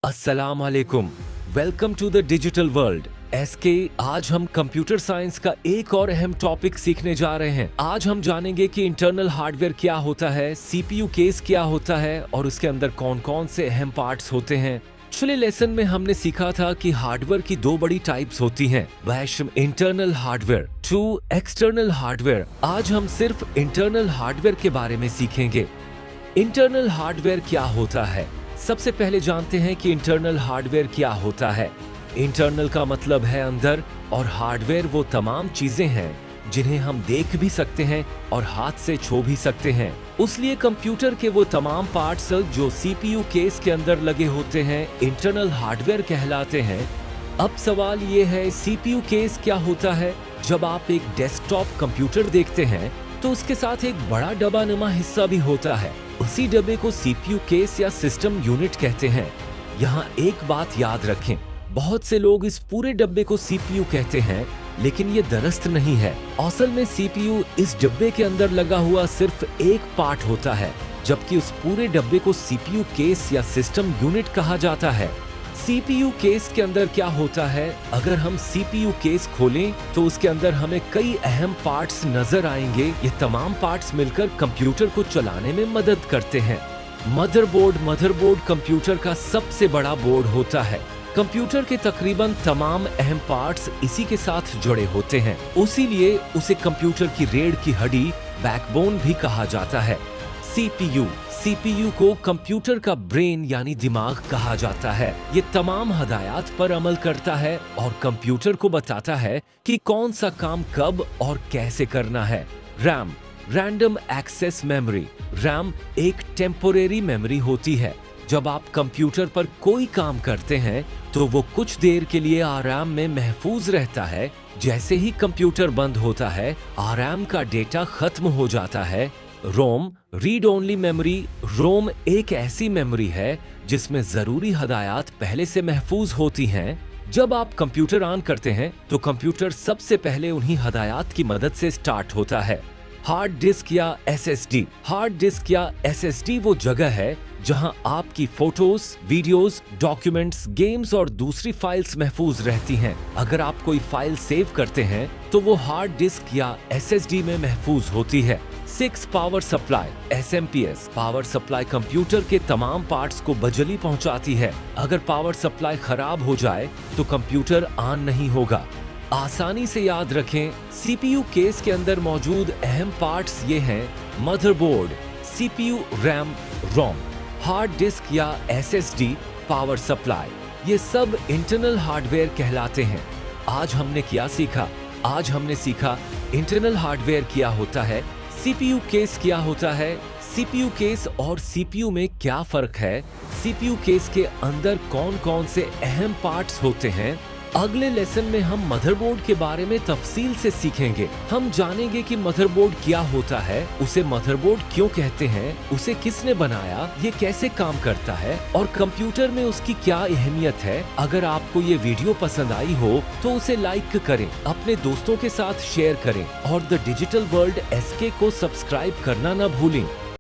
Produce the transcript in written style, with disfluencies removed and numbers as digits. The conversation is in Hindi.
अस्सलाम वालेकुम। Welcome to the digital world. SK, आज हम कंप्यूटर साइंस का एक और अहम टॉपिक सीखने जा रहे हैं। आज हम जानेंगे कि इंटरनल हार्डवेयर क्या होता है, सीपीयू केस क्या होता है और उसके अंदर कौन कौन से अहम पार्ट्स होते हैं। पिछले लेसन में हमने सीखा था कि हार्डवेयर की दो बड़ी टाइप्स होती हैं, वह internal hardware, two external hardware. आज हम सिर्फ इंटरनल हार्डवेयर के बारे में सीखेंगे। इंटरनल हार्डवेयर क्या होता है? सबसे पहले जानते हैं कि इंटरनल हार्डवेयर क्या होता है। इंटरनल का मतलब है अंदर, और हार्डवेयर वो तमाम चीजें हैं जिन्हें हम देख भी सकते हैं और हाथ से छू भी सकते हैं। उसलिए कंप्यूटर के वो तमाम पार्ट्स जो सीपीयू केस के अंदर लगे होते हैं इंटरनल हार्डवेयर कहलाते हैं। अब सवाल ये है, सीपीयू केस क्या होता है? जब आप एक डेस्कटॉप कंप्यूटर देखते हैं तो उसके साथ एक बड़ा डब्बानुमा हिस्सा भी होता है। उसी डब्बे को सीपीयू केस या सिस्टम यूनिट कहते हैं। यहाँ एक बात याद रखें, बहुत से लोग इस पूरे डब्बे को सीपीयू कहते हैं, लेकिन ये दरस्त नहीं है। असल में सीपीयू इस डब्बे के अंदर लगा हुआ सिर्फ एक पार्ट होता है, जबकि उस पूरे डब्बे को सीपीयू केस या सिस्टम यूनिट कहा जाता है। सीपीयू केस के अंदर क्या होता है? अगर हम सीपीयू केस खोलें तो उसके अंदर हमें कई अहम पार्ट्स नजर आएंगे। ये तमाम पार्ट्स मिलकर कंप्यूटर को चलाने में मदद करते हैं। मदरबोर्ड कंप्यूटर का सबसे बड़ा बोर्ड होता है। कंप्यूटर के तकरीबन तमाम अहम पार्ट्स इसी के साथ जुड़े होते हैं, इसीलिए उसे कंप्यूटर की रीढ़ की हड्डी, बैकबोन भी कहा जाता है। सीपीयू को कंप्यूटर का ब्रेन यानी दिमाग कहा जाता है। ये तमाम हदायत पर अमल करता है और कंप्यूटर को बताता है कि कौन सा काम कब और कैसे करना है। RAM, random access memory. RAM एक टेम्पोरेरी मेमोरी होती है। जब आप कंप्यूटर पर कोई काम करते हैं तो वो कुछ देर के लिए आराम में महफूज रहता है। जैसे ही कंप्यूटर बंद होता है, आराम का डेटा खत्म हो जाता है। रोम, रीड ओनली मेमोरी। रोम एक ऐसी मेमोरी है जिसमें जरूरी हदायत पहले से महफूज होती हैं। जब आप कंप्यूटर ऑन करते हैं तो कंप्यूटर सबसे पहले उन्हीं हदायत की मदद से स्टार्ट होता है। हार्ड डिस्क या एसएसडी। हार्ड डिस्क या एसएसडी वो जगह है जहां आपकी फोटोज, वीडियोस, डॉक्यूमेंट्स, गेम्स और दूसरी फाइल्स महफूज रहती हैं। अगर आप कोई फाइल सेव करते हैं तो वो हार्ड डिस्क या एसएसडी में महफूज होती है। 6 power supply, SMPS. Power supply computer के तमाम पार्ट्स को बिजली पहुंचाती है। अगर पावर सप्लाई खराब हो जाए तो कंप्यूटर ऑन नहीं होगा। आसानी से याद रखें, सीपीयू केस के अंदर मौजूद अहम पार्ट्स ये हैं: मदरबोर्ड, सीपीयू, रैम, रोम, हार्ड डिस्क या एसएसडी, पावर सप्लाई। ये सब इंटरनल हार्डवेयर कहलाते हैं। आज हमने क्या सीखा? आज हमने सीखा इंटरनल हार्डवेयर क्या होता है, सीपीयू केस क्या होता है, सीपीयू केस और सीपीयू में क्या फर्क है, सीपीयू केस के अंदर कौन कौन से अहम पार्ट्स होते हैं। अगले लेसन में हम मदरबोर्ड के बारे में तफसील से सीखेंगे। हम जानेंगे कि मदरबोर्ड क्या होता है, उसे मदरबोर्ड क्यों कहते हैं, उसे किसने बनाया, ये कैसे काम करता है और कंप्यूटर में उसकी क्या अहमियत है। अगर आपको ये वीडियो पसंद आई हो तो उसे लाइक करें, अपने दोस्तों के साथ शेयर करें और द डिजिटल वर्ल्ड एसके को सब्सक्राइब करना न भूलें।